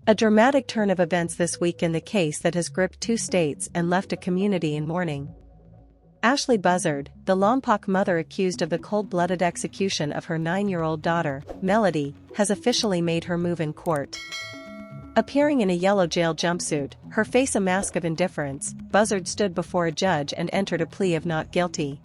A dramatic turn of events this week in the case that has gripped 2 states and left a community in mourning. Ashlee Buzzard, the Lompoc mother accused of the cold-blooded execution of her 9-year-old daughter, Melodee, has officially made her move in court. Appearing in a yellow jail jumpsuit, her face a mask of indifference, Buzzard stood before a judge and entered a plea of not guilty.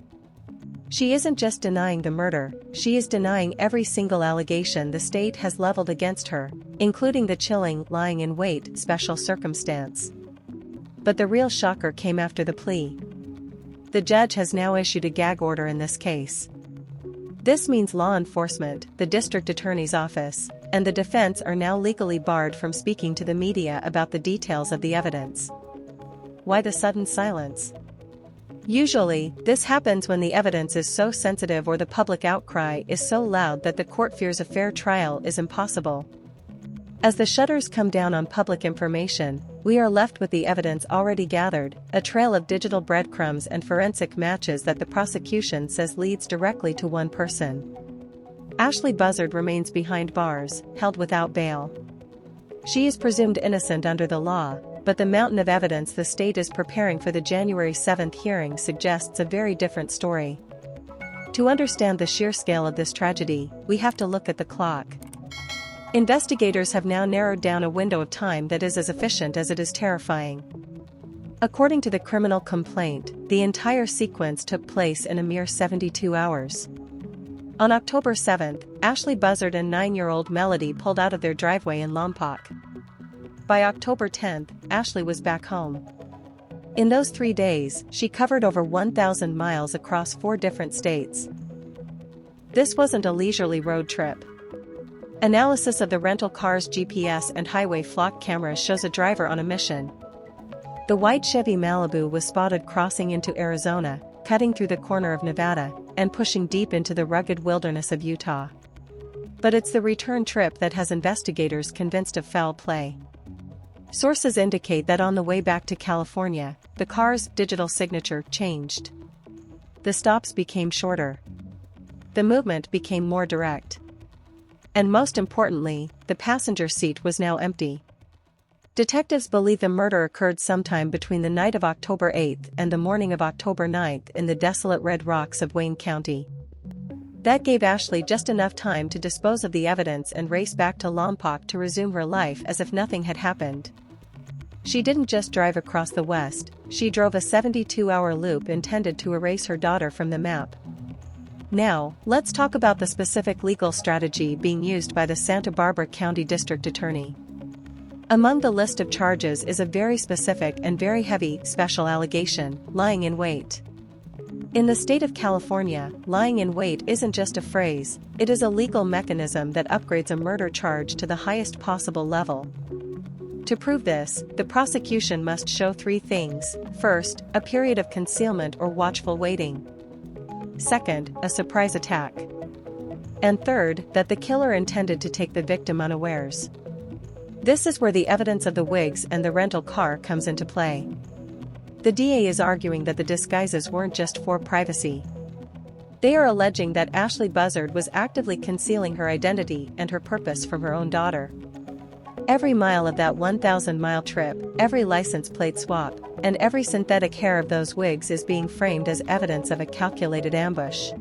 She isn't just denying the murder, she is denying every single allegation the state has leveled against her, including the chilling lying in wait special circumstance. But the real shocker came after the plea. The judge has now issued a gag order in this case. This means law enforcement, the district attorney's office, and the defense are now legally barred from speaking to the media about the details of the evidence. Why the sudden silence? Usually, this happens when the evidence is so sensitive or the public outcry is so loud that the court fears a fair trial is impossible. As the shutters come down on public information, we are left with the evidence already gathered, a trail of digital breadcrumbs and forensic matches that the prosecution says leads directly to one person. Ashlee Buzzard remains behind bars, held without bail. She is presumed innocent under the law, but the mountain of evidence the state is preparing for the January 7th hearing suggests a very different story. To understand the sheer scale of this tragedy, we have to look at the clock. Investigators have now narrowed down a window of time that is as efficient as it is terrifying. According to the criminal complaint, the entire sequence took place in a mere 72 hours. On October 7th, Ashlee Buzzard and 9-year-old Melodee pulled out of their driveway in Lompoc. By October 10th, Ashlee was back home. In those 3 days, she covered over 1,000 miles across 4 different states. This wasn't a leisurely road trip. Analysis of the rental car's GPS and highway flock cameras shows a driver on a mission. The white Chevy Malibu was spotted crossing into Arizona, cutting through the corner of Nevada, and pushing deep into the rugged wilderness of Utah. But it's the return trip that has investigators convinced of foul play. Sources indicate that on the way back to California, the car's digital signature changed. The stops became shorter. The movement became more direct. And most importantly, the passenger seat was now empty. Detectives believe the murder occurred sometime between the night of October 8th and the morning of October 9th in the desolate Red Rocks of Wayne County. That gave Ashlee just enough time to dispose of the evidence and race back to Lompoc to resume her life as if nothing had happened. She didn't just drive across the West, she drove a 72-hour loop intended to erase her daughter from the map. Now, let's talk about the specific legal strategy being used by the Santa Barbara County District Attorney. Among the list of charges is a very specific and very heavy special allegation, lying in wait. In the state of California, lying in wait isn't just a phrase, it is a legal mechanism that upgrades a murder charge to the highest possible level. To prove this, the prosecution must show 3 things. First, a period of concealment or watchful waiting. Second, a surprise attack. And third, that the killer intended to take the victim unawares. This is where the evidence of the wigs and the rental car comes into play. The DA is arguing that the disguises weren't just for privacy. They are alleging that Ashlee Buzzard was actively concealing her identity and her purpose from her own daughter. Every mile of that 1,000-mile trip, every license plate swap, and every synthetic hair of those wigs is being framed as evidence of a calculated ambush.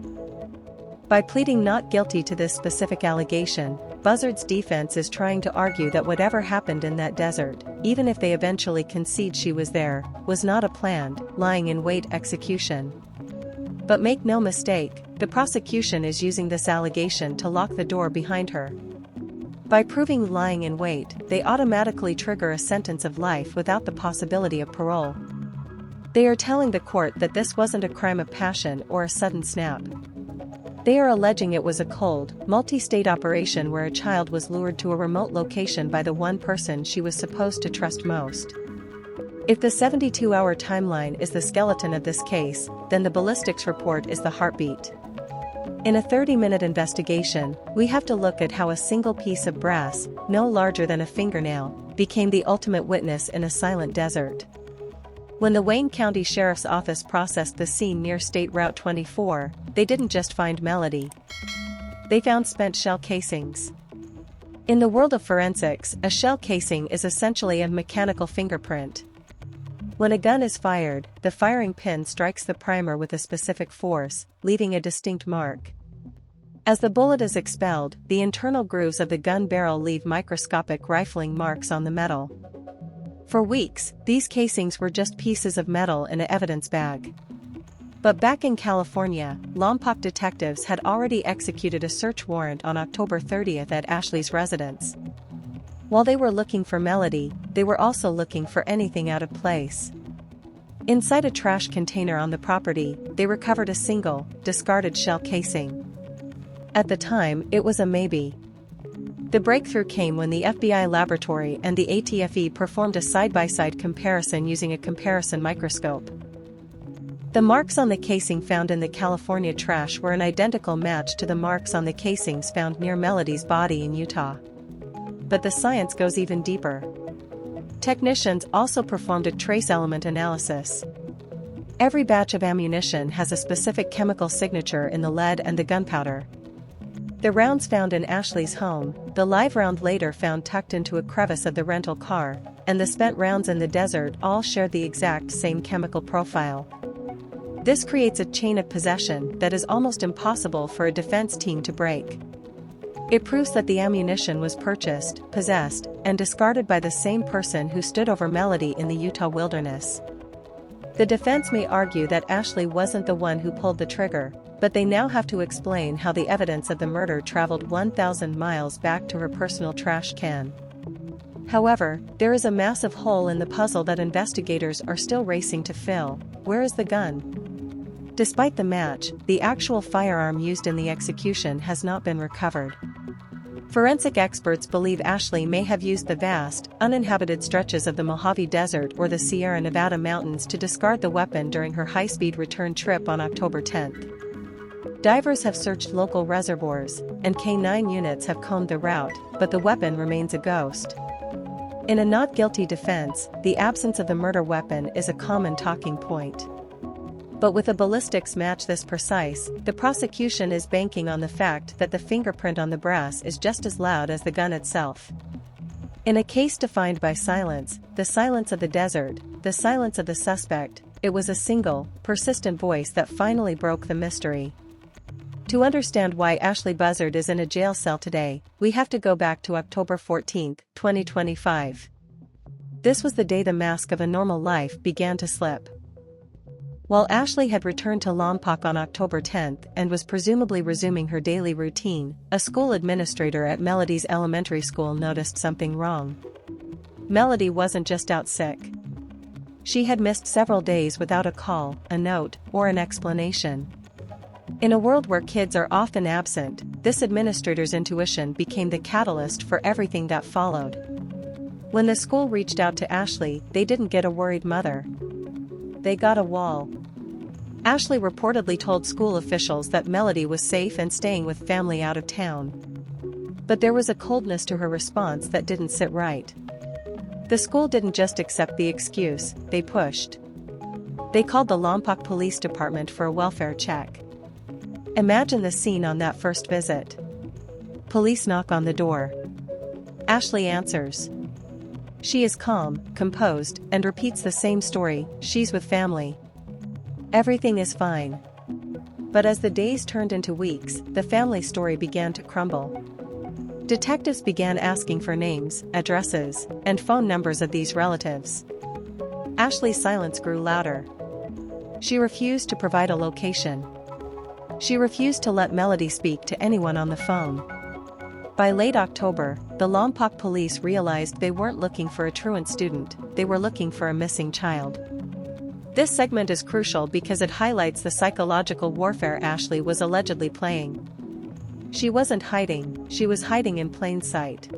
By pleading not guilty to this specific allegation, Buzzard's defense is trying to argue that whatever happened in that desert, even if they eventually concede she was there, was not a planned, lying-in-wait execution. But make no mistake, the prosecution is using this allegation to lock the door behind her. By proving lying in wait, they automatically trigger a sentence of life without the possibility of parole. They are telling the court that this wasn't a crime of passion or a sudden snap. They are alleging it was a cold, multi-state operation where a child was lured to a remote location by the one person she was supposed to trust most. If the 72-hour timeline is the skeleton of this case, then the ballistics report is the heartbeat. In a 30-minute investigation, we have to look at how a single piece of brass, no larger than a fingernail, became the ultimate witness in a silent desert. When the Wayne County Sheriff's Office processed the scene near State Route 24, they didn't just find Melodee. They found spent shell casings. In the world of forensics, a shell casing is essentially a mechanical fingerprint. When a gun is fired, the firing pin strikes the primer with a specific force, leaving a distinct mark. As the bullet is expelled, the internal grooves of the gun barrel leave microscopic rifling marks on the metal. For weeks, these casings were just pieces of metal in an evidence bag. But back in California, Lompoc detectives had already executed a search warrant on October 30th at Ashlee's residence. While they were looking for Melodee, they were also looking for anything out of place. Inside a trash container on the property, they recovered a single, discarded shell casing. At the time, it was a maybe. The breakthrough came when the FBI laboratory and the ATFE performed a side-by-side comparison using a comparison microscope. The marks on the casing found in the California trash were an identical match to the marks on the casings found near Melodee's body in Utah. But the science goes even deeper. Technicians also performed a trace element analysis. Every batch of ammunition has a specific chemical signature in the lead and the gunpowder. The rounds found in Ashlee's home, the live round later found tucked into a crevice of the rental car, and the spent rounds in the desert all shared the exact same chemical profile. This creates a chain of possession that is almost impossible for a defense team to break. It proves that the ammunition was purchased, possessed, and discarded by the same person who stood over Melodee in the Utah wilderness. The defense may argue that Ashlee wasn't the one who pulled the trigger, but they now have to explain how the evidence of the murder traveled 1,000 miles back to her personal trash can. However, there is a massive hole in the puzzle that investigators are still racing to fill. Where is the gun? Despite the match, the actual firearm used in the execution has not been recovered. Forensic experts believe Ashlee may have used the vast, uninhabited stretches of the Mojave Desert or the Sierra Nevada mountains to discard the weapon during her high-speed return trip on October 10th. Divers have searched local reservoirs, and K-9 units have combed the route, but the weapon remains a ghost. In a not guilty defense, the absence of the murder weapon is a common talking point. But with a ballistics match this precise, the prosecution is banking on the fact that the fingerprint on the brass is just as loud as the gun itself. In a case defined by silence, the silence of the desert, the silence of the suspect, it was a single, persistent voice that finally broke the mystery. To understand why Ashlee Buzzard is in a jail cell today, we have to go back to October 14, 2025. This was the day the mask of a normal life began to slip. While Ashlee had returned to Lompoc on October 10th and was presumably resuming her daily routine, a school administrator at Melodee's elementary school noticed something wrong. Melodee wasn't just out sick. She had missed several days without a call, a note, or an explanation. In a world where kids are often absent, this administrator's intuition became the catalyst for everything that followed. When the school reached out to Ashlee, they didn't get a worried mother. They got a wall. Ashlee reportedly told school officials that Melodee was safe and staying with family out of town. But there was a coldness to her response that didn't sit right. The school didn't just accept the excuse, they pushed. They called the Lompoc Police Department for a welfare check. Imagine the scene on that first visit. Police knock on the door. Ashlee answers. She is calm, composed, and repeats the same story, she's with family. Everything is fine. But as the days turned into weeks, the family story began to crumble. Detectives began asking for names, addresses, and phone numbers of these relatives. Ashlee's silence grew louder. She refused to provide a location. She refused to let Melodee speak to anyone on the phone. By late October, the Lompoc police realized they weren't looking for a truant student, they were looking for a missing child. This segment is crucial because it highlights the psychological warfare Ashlee was allegedly playing. She wasn't hiding, she was hiding in plain sight.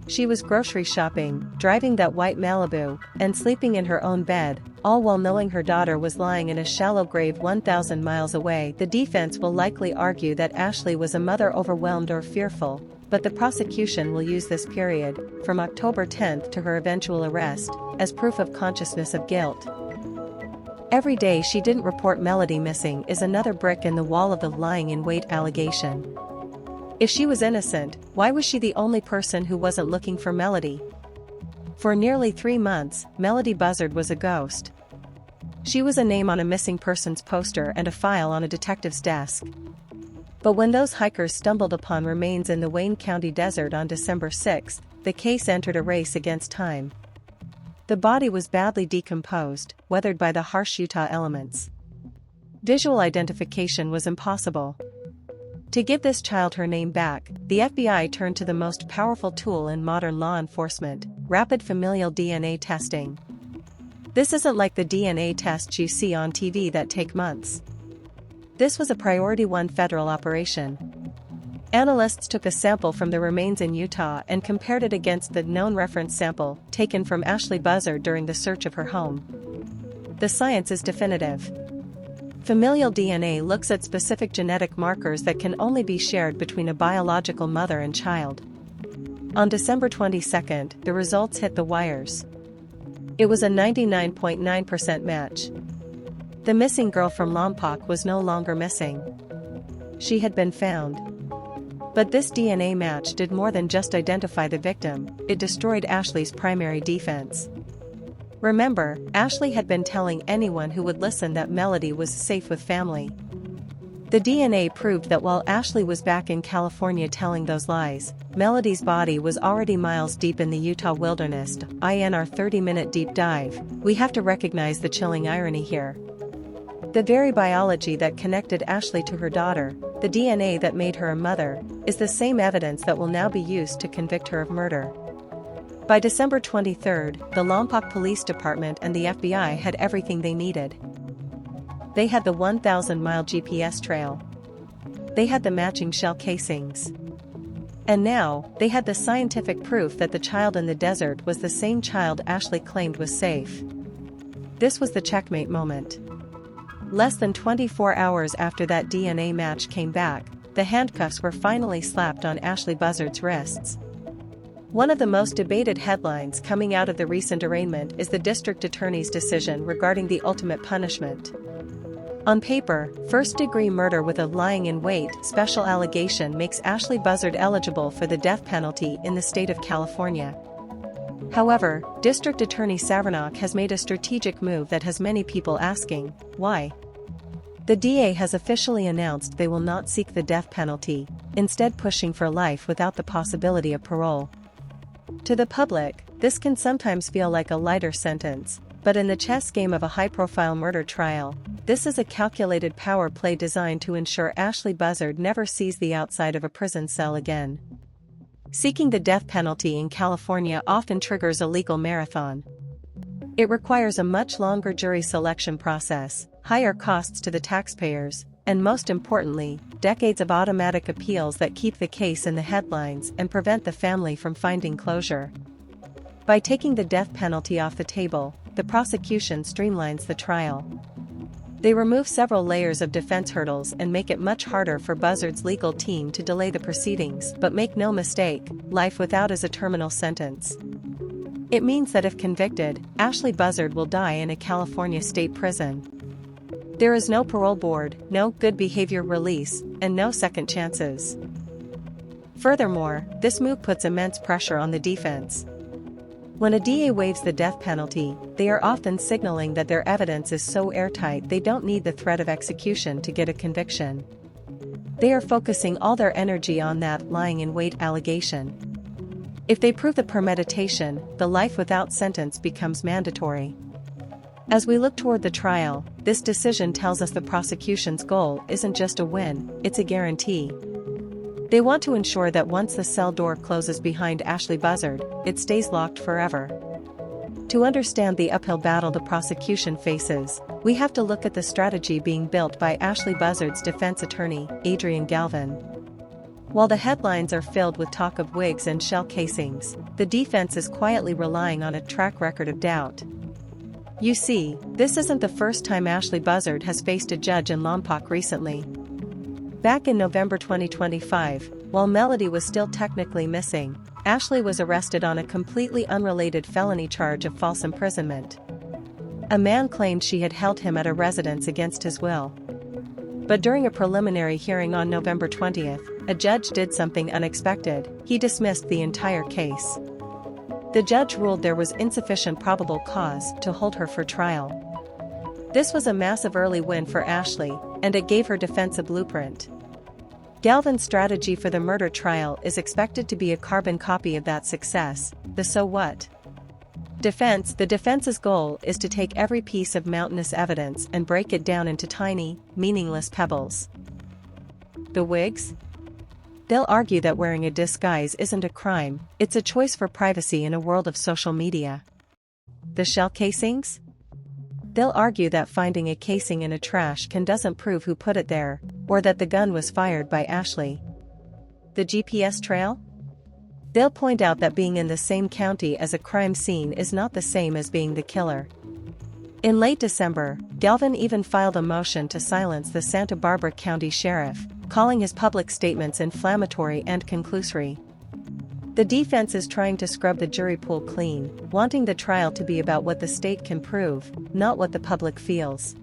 She was grocery shopping, driving that white Malibu, and sleeping in her own bed, all while knowing her daughter was lying in a shallow grave 1,000 miles away. The defense will likely argue that Ashlee was a mother overwhelmed or fearful, but the prosecution will use this period, from October 10th to her eventual arrest, as proof of consciousness of guilt. Every day she didn't report Melodee missing is another brick in the wall of the lying in wait allegation. If she was innocent, why was she the only person who wasn't looking for Melodee? For nearly 3 months, Melodee Buzzard was a ghost. She was a name on a missing persons poster and a file on a detective's desk. But when those hikers stumbled upon remains in the Wayne County desert on December 6, the case entered a race against time. The body was badly decomposed, weathered by the harsh Utah elements. Visual identification was impossible. To give this child her name back, the FBI turned to the most powerful tool in modern law enforcement: rapid familial DNA testing. This isn't like the DNA tests you see on TV that take months. This was a Priority 1 federal operation. Analysts took a sample from the remains in Utah and compared it against the known reference sample taken from Ashlee Buzzard during the search of her home. The science is definitive. Familial DNA looks at specific genetic markers that can only be shared between a biological mother and child. On December 22, the results hit the wires. It was a 99.9% match. The missing girl from Lompoc was no longer missing. She had been found. But this DNA match did more than just identify the victim, it destroyed Ashlee's primary defense. Remember, Ashlee had been telling anyone who would listen that Melodee was safe with family. The DNA proved that while Ashlee was back in California telling those lies, Melodee's body was already miles deep in the Utah wilderness. In our 30-minute deep dive, we have to recognize the chilling irony here. The very biology that connected Ashlee to her daughter, the DNA that made her a mother, is the same evidence that will now be used to convict her of murder. By December 23, the Lompoc Police Department and the FBI had everything they needed. They had the 1,000-mile GPS trail. They had the matching shell casings. And now, they had the scientific proof that the child in the desert was the same child Ashlee claimed was safe. This was the checkmate moment. Less than 24 hours after that DNA match came back, the handcuffs were finally slapped on Ashlee Buzzard's wrists. One of the most debated headlines coming out of the recent arraignment is the district attorney's decision regarding the ultimate punishment. On paper, first-degree murder with a lying-in-wait special allegation makes Ashlee Buzzard eligible for the death penalty in the state of California. However, District Attorney Savernok has made a strategic move that has many people asking, why? The DA has officially announced they will not seek the death penalty, instead pushing for life without the possibility of parole. To the public, this can sometimes feel like a lighter sentence, but in the chess game of a high-profile murder trial, this is a calculated power play designed to ensure Ashlee Buzzard never sees the outside of a prison cell again. Seeking the death penalty in California often triggers a legal marathon. It requires a much longer jury selection process, higher costs to the taxpayers, and most importantly, decades of automatic appeals that keep the case in the headlines and prevent the family from finding closure. By taking the death penalty off the table, the prosecution streamlines the trial. They remove several layers of defense hurdles and make it much harder for Buzzard's legal team to delay the proceedings, but make no mistake, life without is a terminal sentence. It means that if convicted, Ashlee Buzzard will die in a California state prison. There is no parole board, no good behavior release, and no second chances. Furthermore, this move puts immense pressure on the defense. When a DA waives the death penalty, they are often signaling that their evidence is so airtight they don't need the threat of execution to get a conviction. They are focusing all their energy on that lying-in-wait allegation. If they prove the premeditation, the life without sentence becomes mandatory. As we look toward the trial, this decision tells us the prosecution's goal isn't just a win, it's a guarantee. They want to ensure that once the cell door closes behind Ashlee Buzzard, it stays locked forever. To understand the uphill battle the prosecution faces, we have to look at the strategy being built by Ashlee Buzzard's defense attorney, Adrian Galvin. While the headlines are filled with talk of wigs and shell casings, the defense is quietly relying on a track record of doubt. You see, this isn't the first time Ashlee Buzzard has faced a judge in Lompoc recently. Back in November 2025, while Melodee was still technically missing, Ashlee was arrested on a completely unrelated felony charge of false imprisonment. A man claimed she had held him at a residence against his will. But during a preliminary hearing on November 20th, a judge did something unexpected. He dismissed the entire case. The judge ruled there was insufficient probable cause to hold her for trial. This was a massive early win for Ashlee, and it gave her defense a blueprint. Galvin's strategy for the murder trial is expected to be a carbon copy of that success, the so what? Defense. The defense's goal is to take every piece of mountainous evidence and break it down into tiny, meaningless pebbles. The Whigs? They'll argue that wearing a disguise isn't a crime, it's a choice for privacy in a world of social media. The shell casings? They'll argue that finding a casing in a trash can doesn't prove who put it there, or that the gun was fired by Ashlee. The GPS trail? They'll point out that being in the same county as a crime scene is not the same as being the killer. In late December, Galvin even filed a motion to silence the Santa Barbara County Sheriff, calling his public statements inflammatory and conclusory. The defense is trying to scrub the jury pool clean, wanting the trial to be about what the state can prove, not what the public feels.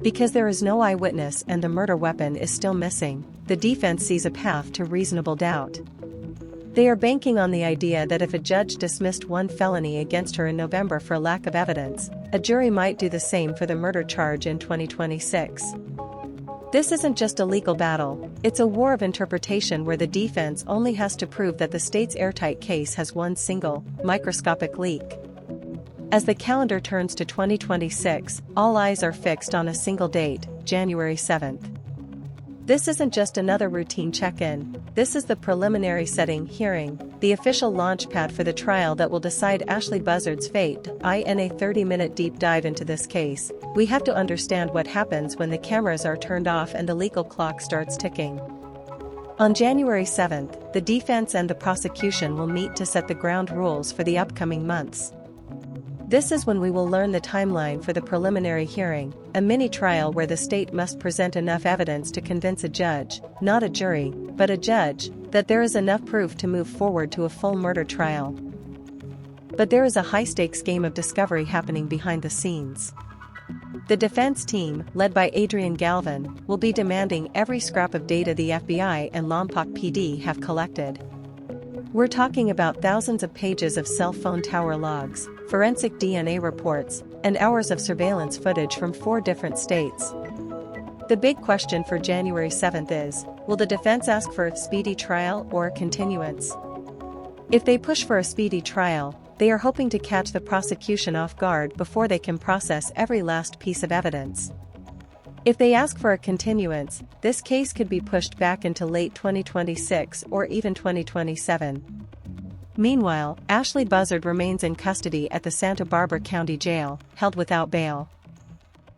Because there is no eyewitness and the murder weapon is still missing, the defense sees a path to reasonable doubt. They are banking on the idea that if a judge dismissed one felony against her in November for lack of evidence, a jury might do the same for the murder charge in 2026. This isn't just a legal battle, it's a war of interpretation where the defense only has to prove that the state's airtight case has one single, microscopic leak. As the calendar turns to 2026, all eyes are fixed on a single date, January 7th. This isn't just another routine check-in, this is the preliminary setting hearing, the official launchpad for the trial that will decide Ashlee Buzzard's fate. In a 30-minute deep dive into this case, we have to understand what happens when the cameras are turned off and the legal clock starts ticking. On January 7th, the defense and the prosecution will meet to set the ground rules for the upcoming months. This is when we will learn the timeline for the preliminary hearing, a mini-trial where the state must present enough evidence to convince a judge, not a jury, but a judge, that there is enough proof to move forward to a full murder trial. But there is a high-stakes game of discovery happening behind the scenes. The defense team, led by Adrian Galvin, will be demanding every scrap of data the FBI and Lompoc PD have collected. We're talking about thousands of pages of cell phone tower logs, forensic DNA reports, and hours of surveillance footage from 4 different states. The big question for January 7th is, will the defense ask for a speedy trial or a continuance? If they push for a speedy trial, they are hoping to catch the prosecution off guard before they can process every last piece of evidence. If they ask for a continuance, this case could be pushed back into late 2026 or even 2027. Meanwhile, Ashlee Buzzard remains in custody at the Santa Barbara County Jail, held without bail.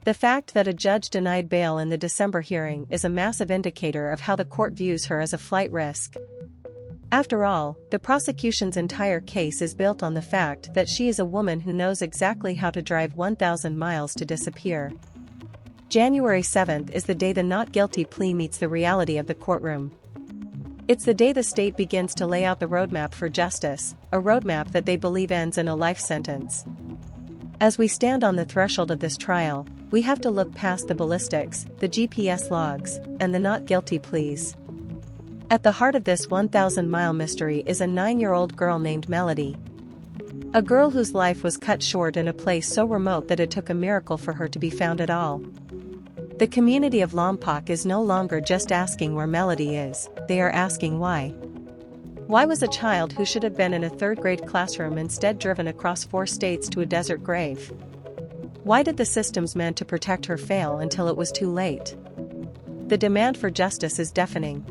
The fact that a judge denied bail in the December hearing is a massive indicator of how the court views her as a flight risk. After all, the prosecution's entire case is built on the fact that she is a woman who knows exactly how to drive 1,000 miles to disappear. January 7th is the day the not guilty plea meets the reality of the courtroom. It's the day the state begins to lay out the roadmap for justice, a roadmap that they believe ends in a life sentence. As we stand on the threshold of this trial, we have to look past the ballistics, the GPS logs, and the not guilty pleas. At the heart of this 1,000-mile mystery is a 9-year-old girl named Melodee. A girl whose life was cut short in a place so remote that it took a miracle for her to be found at all. The community of Lompoc is no longer just asking where Melodee is, they are asking why. Why was a child who should have been in a 3rd-grade classroom instead driven across 4 states to a desert grave? Why did the systems meant to protect her fail until it was too late? The demand for justice is deafening.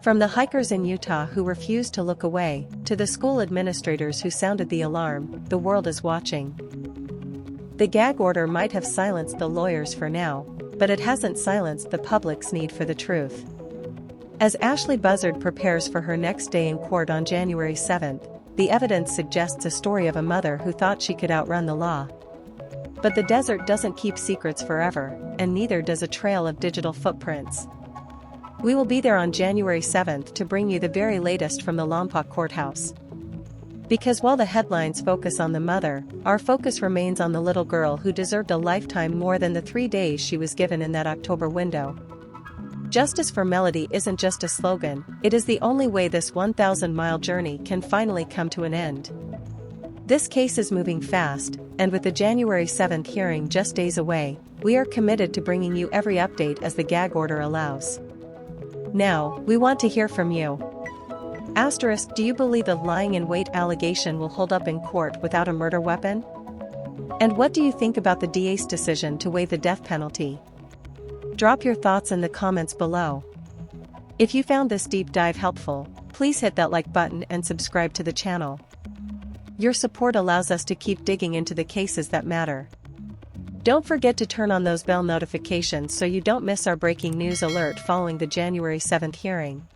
From the hikers in Utah who refused to look away, to the school administrators who sounded the alarm, the world is watching. The gag order might have silenced the lawyers for now, but it hasn't silenced the public's need for the truth. As Ashlee Buzzard prepares for her next day in court on January 7th, the evidence suggests a story of a mother who thought she could outrun the law. But the desert doesn't keep secrets forever, and neither does a trail of digital footprints. We will be there on January 7th to bring you the very latest from the Lompoc courthouse. Because while the headlines focus on the mother, our focus remains on the little girl who deserved a lifetime more than the 3 days she was given in that October window. Justice for Melodee isn't just a slogan, it is the only way this 1,000-mile journey can finally come to an end. This case is moving fast, and with the January 7th hearing just days away, we are committed to bringing you every update as the gag order allows. Now, we want to hear from you. Do you believe the lying in wait allegation will hold up in court without a murder weapon? And what do you think about the DA's decision to waive the death penalty? Drop your thoughts in the comments below. If you found this deep dive helpful, please hit that like button and subscribe to the channel. Your support allows us to keep digging into the cases that matter. Don't forget to turn on those bell notifications so you don't miss our breaking news alert following the January 7th hearing.